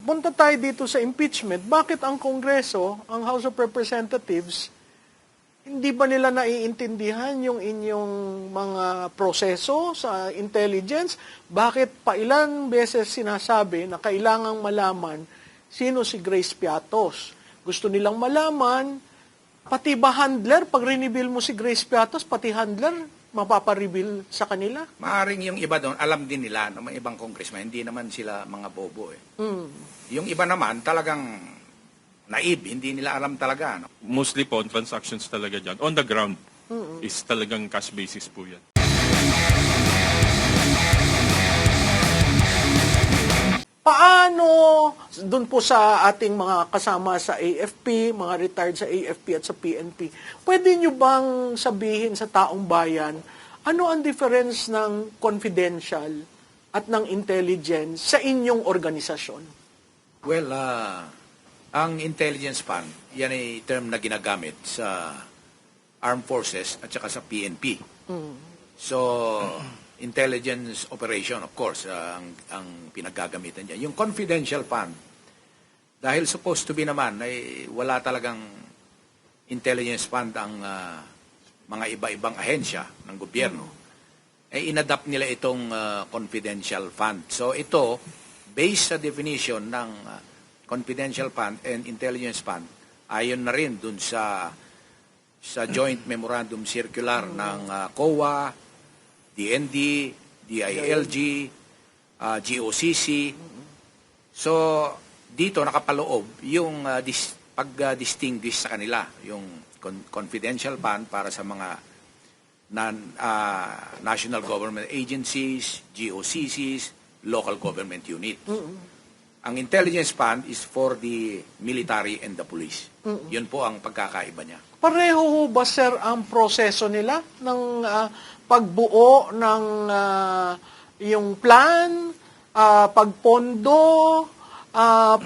punta tayo dito sa impeachment. Bakit ang Kongreso, ang House of Representatives, hindi ba nila naiintindihan yung inyong mga proseso sa intelligence? Bakit pa ilang beses sinasabi na kailangang malaman sino si Grace Piatos? Gusto nilang malaman, pati ba handler, pag reveal mo si Grace Piatos, pati handler, mapapareveal sa kanila? Maaring yung iba doon, alam din nila ng mga ibang congressman, hindi naman sila mga bobo eh. Yung iba naman, talagang naib, hindi nila alam talaga. No? Mostly po, transactions talaga dyan. On the ground is talagang cash basis po yan. Paano, dun po sa ating mga kasama sa AFP, mga retired sa AFP at sa PNP, pwede nyo bang sabihin sa taong bayan, ano ang difference ng confidential at ng intelligence sa inyong organisasyon? Well, ang intelligence fund, yan ay term na ginagamit sa armed forces at saka sa PNP. So, intelligence operation, of course, ang pinaggagamitan dyan. Yung confidential fund, dahil supposed to be naman, ay wala talagang intelligence fund ang mga iba-ibang ahensya ng gobyerno, ay inadapt nila itong confidential fund. So ito, based sa definition ng confidential fund and intelligence fund, ayon na rin dun sa joint memorandum circular ng COA, DND, DILG, GOCC. So, dito nakapaloob yung pag-distinguish sa kanila, yung confidential fund para sa mga national government agencies, GOCCs, local government unit. Ang intelligence fund is for the military and the police. Yun po ang pagkakaiba niya. Pareho ba, sir, ang proseso nila ng pagbuo ng yung plan, pagpondo?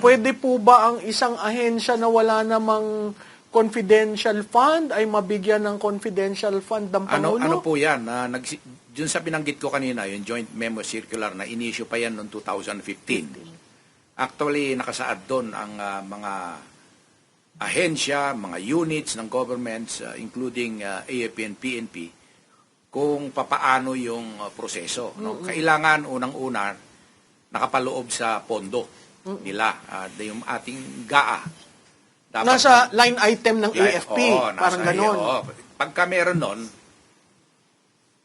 Pwede po ba ang isang ahensya na wala namang confidential fund ay mabigyan ng confidential fund ng Pangulo? Ano po yan? Dun sa binanggit ko kanina, yung joint memo circular na in-issue pa yan noong 2015. Actually, nakasaad doon ang mga ahensya, mga units ng governments, including AFP and PNP, kung papaano yung proseso. No? Kailangan unang-una nakapaloob sa pondo nila, yung ating GAA. Dapat nasa line item ng AFP, parang ganon. Pagka meron nun,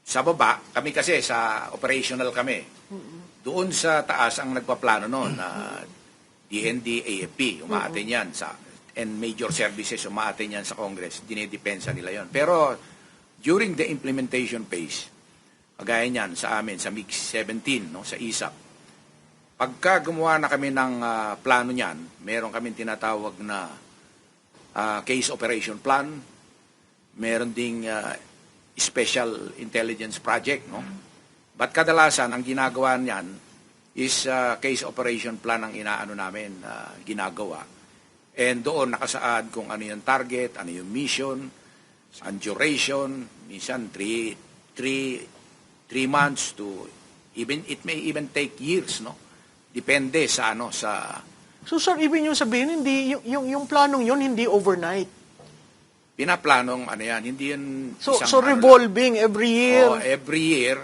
sa baba, kami kasi sa operational kami, doon sa taas ang nagpaplano noon, DND, AFP, umaatin yan and major services, umaatin yan sa Congress, dinidepensa nila yon. Pero during the implementation phase, kagaya niyan sa amin, sa MiG-17, no, sa ISAP, pagka gumawa na kami ng plano niyan, meron kami tinatawag na case operation plan, meron ding special intelligence project, no? But kadalasan, ang ginagawa niyan is case operation plan ang inaano namin ginagawa. And doon nakasaad kung ano yung target, ano yung mission, ang duration, minsan 3 months to even it may even take years, no? Depende sa sa. So sir, ibig niyo sabihin hindi yung planong yun hindi overnight. Pinaplanong yan, hindi yun so revolving every year. Every year.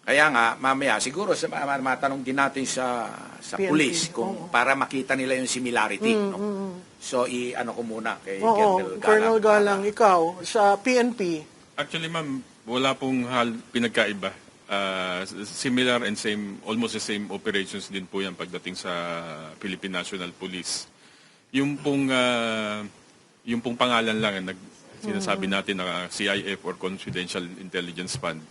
Kaya nga mamaya siguro matanong din natin sa police kung para makita nila yung similarity, no? So ko muna kay Colonel Galang, ikaw sa PNP. Actually, ma'am, wala pong pinagkaiba. Similar and same, almost the same operations din po yan pagdating sa Philippine National Police. Yung pong pangalan lang sinasabi natin na CIF or Confidential Intelligence Fund,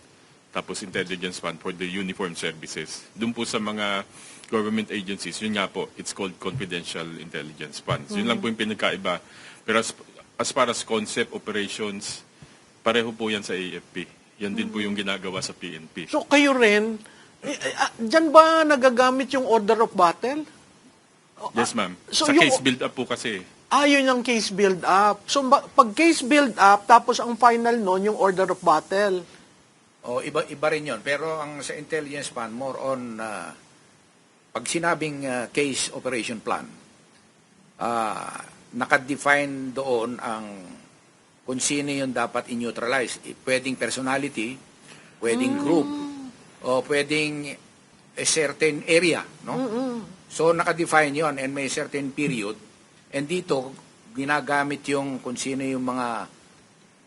tapos Intelligence Fund for the Uniformed Services. Doon po sa mga government agencies, yun nga po, it's called Confidential Intelligence Funds. Yun lang po yung pinagkaiba. Pero as far as concept, operations, pareho po yan sa AFP. Yan din po yung ginagawa sa PNP. So kayo rin, dyan ba nagagamit yung order of battle? Yes, ma'am. So sa case build-up po kasi. Yun yung case build-up. So pag case build-up, tapos ang final nun, yung order of battle. Iba rin yun. Pero ang sa intelligence fund, more on pag sinabing case operation plan, nakadefine doon ang kung sino yung dapat i-neutralize. Pwedeng personality, pwedeng group, o pwedeng a certain area, no? So nakadefine yon and may certain period. And dito, ginagamit yung kung sino yung mga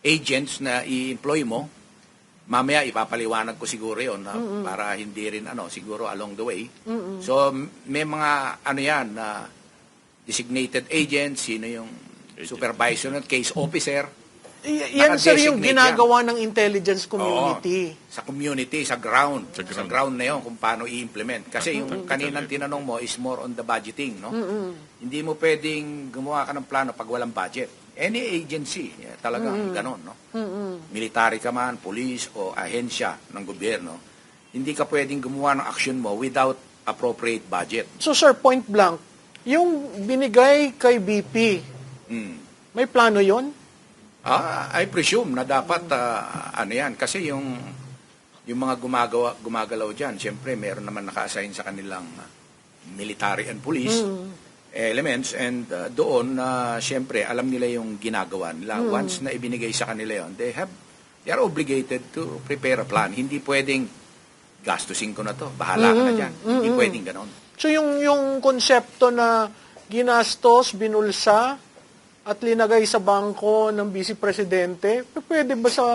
agents na i-employ mo. Mamaya ipapaliwanag ko siguro yon para hindi rin siguro along the way. So may mga yan na designated agents, sino yung supervisor at case officer. Yan sir yung ginagawa ng intelligence community. Oo, sa community, sa ground. Sa ground na yun kung paano i-implement. Kasi yung kaninang tinanong mo is more on the budgeting, no? Hindi mo pwedeng gumawa ka ng plano pag walang budget. Any agency, talagang ganon, no? Military ka man, police o ahensya ng gobyerno, hindi ka pwedeng gumawa ng action mo without appropriate budget. So sir, point blank, yung binigay kay BP, may plano yon? I presume na dapat yan kasi yung mga gumagalaw diyan, syempre meron naman naka-assign sa kanilang military and police elements and doon syempre alam nila yung ginagawa nila. Once na ibinigay sa kanila yon, they are obligated to prepare a plan. Hindi pwedeng gastusin ko na to, bahala ka na diyan. Hindi pwedeng ganoon. So yung konsepto na ginastos, binulsa at linagay sa bangko ng Vice Presidente, pwede ba sa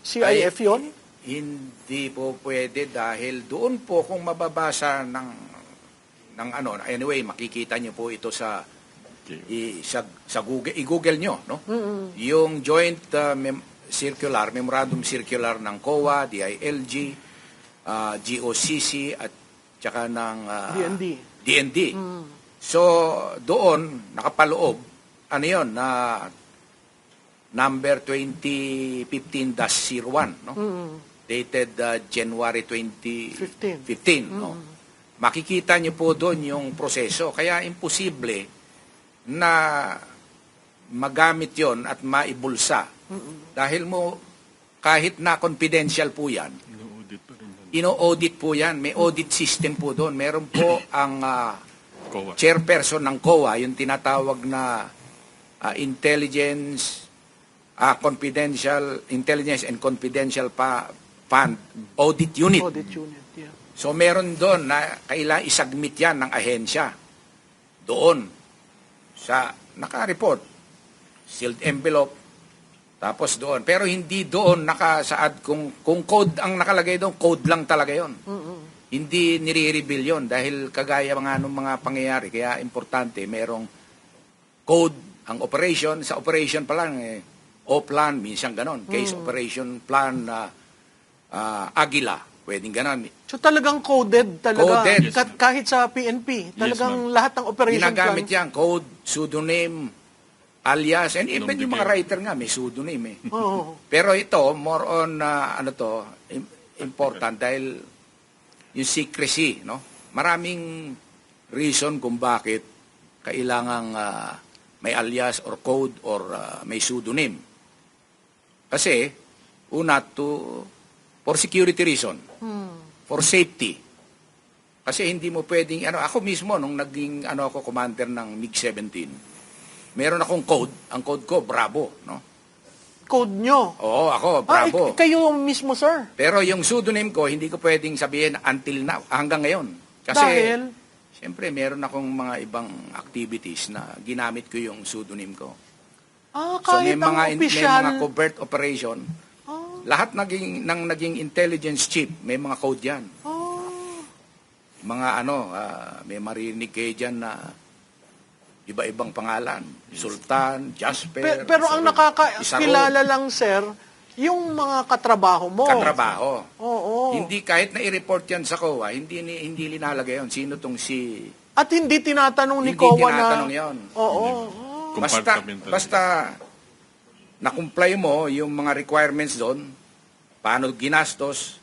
CIF yon? Hindi po pwede dahil doon po kung mababasa ng anyway, makikita niyo po ito sa Google, i-Google niyo, no? Yung joint memorandum circular ng COA, DILG, GOCC at tsaka ng DND. So doon nakapaloob yun, na number 2015-01, no? Dated January 2015, no? Makikita niyo po doon yung proseso. Kaya imposible na magamit yon at maibulsa. Dahil kahit na confidential po yan, ino-audit po yan. May audit system po doon. Meron po ang chairperson ng COA, yung tinatawag na Intelligence and Confidential Fund Audit Unit. Yeah. So meron doon na kailangan isubmit yan ng ahensya. Doon sa naka-report, sealed envelope, tapos doon. Pero hindi doon nakasaad kung code ang nakalagay doon, code lang talaga yon. Hindi nire-reveal yon dahil kagaya mga pangyayari. Kaya importante, merong code ang operation. Sa operation pa lang, O-plan, minsan ganon. Case operation plan Agila, pwedeng ganon. So talagang coded talaga. Coded. Kahit sa PNP, talagang lahat ng operation ginagamit plan. yan, code, pseudonym, alias, and even yung mga writer nga, may pseudonym Pero ito, more on, important dahil yung secrecy, no? Maraming reason kung bakit kailangang may alias or code or may pseudonym. Kasi, una, for security reason, for safety. Kasi hindi mo pwedeng, ako mismo, nung naging, ako, commander ng MiG-17, meron akong code, ang code ko, Bravo, no? Code nyo? Oo, ako, Bravo. Kayo mismo, sir? Pero yung pseudonym ko, hindi ko pwedeng sabihin until now, hanggang ngayon. Kasi, dahil? Siyempre, meron akong mga ibang activities na ginamit ko yung pseudonym ko. So may mga covert operation, lahat naging intelligence chief, may mga code yan. Mga may marinig kayo dyan na iba-ibang pangalan. Sultan, Jasper. Pero ang nakakakilala lang, sir, yung mga katrabaho mo. Katrabaho. Oo. Hindi, kahit na i-report yan sa COA, hindi linalagay yun. Sino tong si... At hindi tinatanong ni COA na... Hindi tinatanong yun. Oo. Basta na-comply mo yung mga requirements doon, paano ginastos,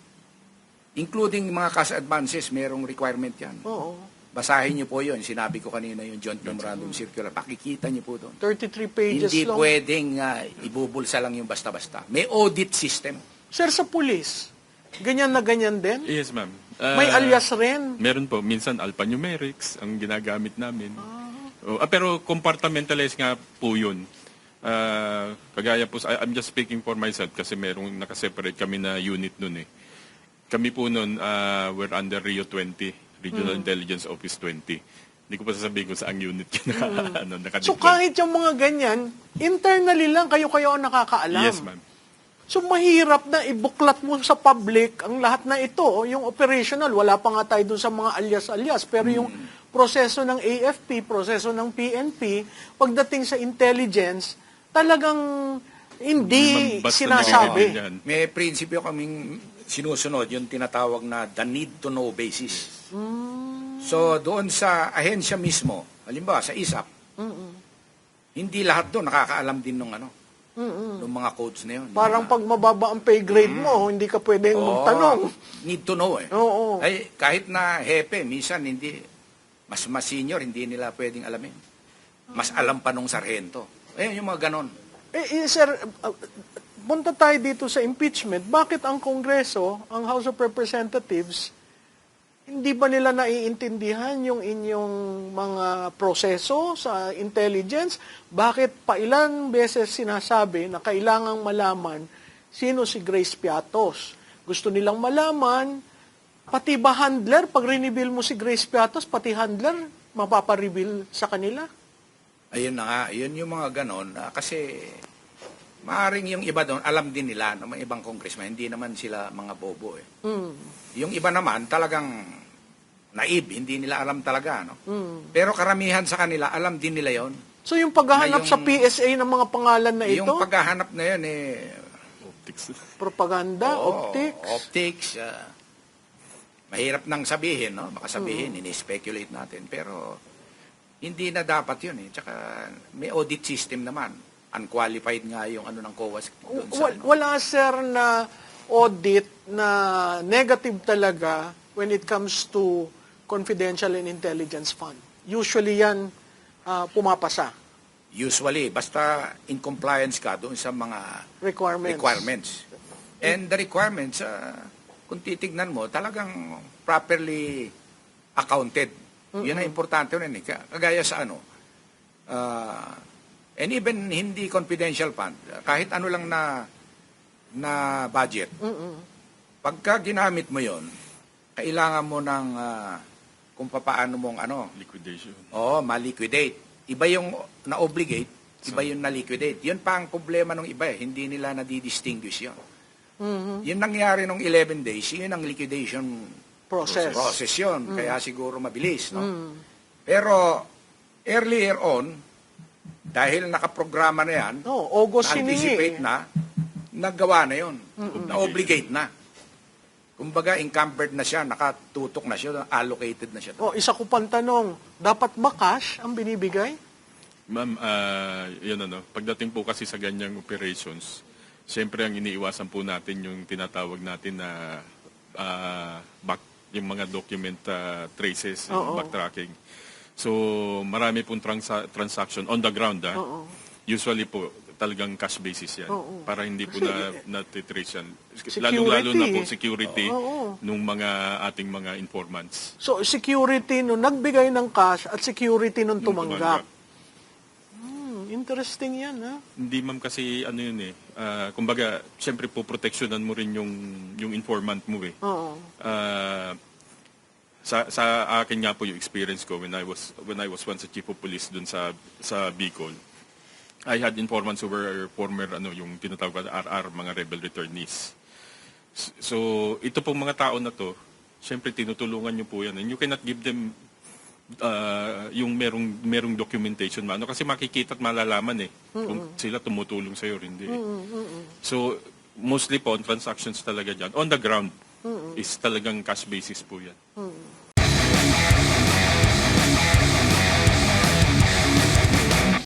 including mga cash advances, merong requirement yan. Oo. Basahin niyo po yun. Sinabi ko kanina yung Joint Memorandum Circular. Pakikita niyo po doon. 33 pages Hindi long. pwedeng ibubulsa lang yung basta-basta. May audit system. Sir, sa pulis, ganyan na ganyan din? Yes, ma'am. May alias rin. Meron po. Minsan alphanumerics ang ginagamit namin. Pero compartmentalized nga po yun. Kagaya po, I'm just speaking for myself kasi merong nakaseparate kami na unit nun eh. Kami po nun, we're under Rio 20, Regional Intelligence Office 20. Hindi ko pa sasabihin kung saang unit yun nakadeploy. So kahit yung mga ganyan, internally lang kayo ang nakakaalam. Yes, ma'am. So mahirap na ibuklat mo sa public ang lahat na ito, yung operational, wala pa nga tayo dun sa mga alias-alias, pero yung proseso ng AFP, proseso ng PNP, pagdating sa intelligence, talagang hindi Basta sinasabi. yan. May prinsipyo kaming sinusunod, yung tinatawag na the need to know basis. So doon sa ahensya mismo, halimbawa sa ISAP, hindi lahat doon nakakaalam din ng ng mga codes na yun. Parang pag mababa ang pay grade mo, hindi ka pwedeng magtanong. Need to know eh. Oo. Ay, kahit na hepe, minsan hindi, mas senior, hindi nila pwedeng alamin. Mas alam pa nung sarhento. Ayun, yung mga ganon. Sir, punta tayo dito sa impeachment. Bakit ang Kongreso, ang House of Representatives, hindi ba nila naiintindihan yung inyong mga proseso sa intelligence? Bakit pa ilang beses sinasabi na kailangang malaman sino si Grace Piatos? Gusto nilang malaman, pati ba handler, pag reveal mo si Grace Piatos, pati handler, mapapareveal sa kanila? Ayun na nga, yun yung mga ganon. Kasi maaring yung iba doon, alam din nila ng mga ibang congressman, hindi naman sila mga bobo eh. Yung iba naman, talagang naib, hindi nila alam talaga. No? Pero karamihan sa kanila, alam din nila yon. So yung paghahanap sa PSA ng mga pangalan na ito? Yung paghahanap na yun Optics. Propaganda, optics? Optics. Mahirap nang sabihin, no? Baka sabihin, ini-speculate natin. Pero hindi na dapat yun eh. Tsaka may audit system naman. Unqualified nga yung ng COAS doon sa Wala, sir, na audit na negative talaga when it comes to confidential and intelligence fund. Usually yan pumapasa. Usually, basta in compliance ka doon sa mga requirements. And the requirements, kung titignan mo, talagang properly accounted. Yun ang importante rin. Kagaya sa and even hindi confidential fund, kahit ano lang na budget, pagka ginamit mo yon, kailangan mo ng kung paano mong Liquidation. ma-liquidate. Iba yung na-obligate, iba yung na-liquidate. Yun pa ang problema ng iba eh. Hindi nila nadidistinguish yun. Yun nangyari nung 11 days, yun ang liquidation process yun. Kaya siguro mabilis. No? Pero earlier on, dahil nakaprograma na yan, August na-anticipate na, naggawa na yun. Na-obligate na. Kumbaga, encumbered na siya, nakatutok na siya, allocated na siya. Isa ko pang tanong, dapat ba cash ang binibigay? Ma'am, yun pagdating po kasi sa ganyang operations, siyempre ang iniiwasan po natin yung tinatawag natin na yung mga document traces, yung backtracking. So, marami pong transaction on the ground. Usually po, talagang cash basis yan. Para hindi po na-trace yan. Lalo-lalo na po security nung mga ating mga informants. So, security nung nagbigay ng cash at security nung tumanggap. Interesting yan, ha? Hindi, ma'am, kasi yun eh. Kumbaga, siyempre po, proteksyonan mo rin yung informant mo eh. Sa akin nga po yung experience ko when I was once a chief of police dun sa Bicol. I had informants who were former yung tinatawag na RR, mga rebel returnees. So ito pong mga tao na to, syempre tinutulungan niyo po yan. And you cannot give them yung merong documentation kasi makikita at malalaman kung sila tumutulong sa iyo hindi. So mostly po on transactions talaga diyan. On the ground is talagang cash basis po yan.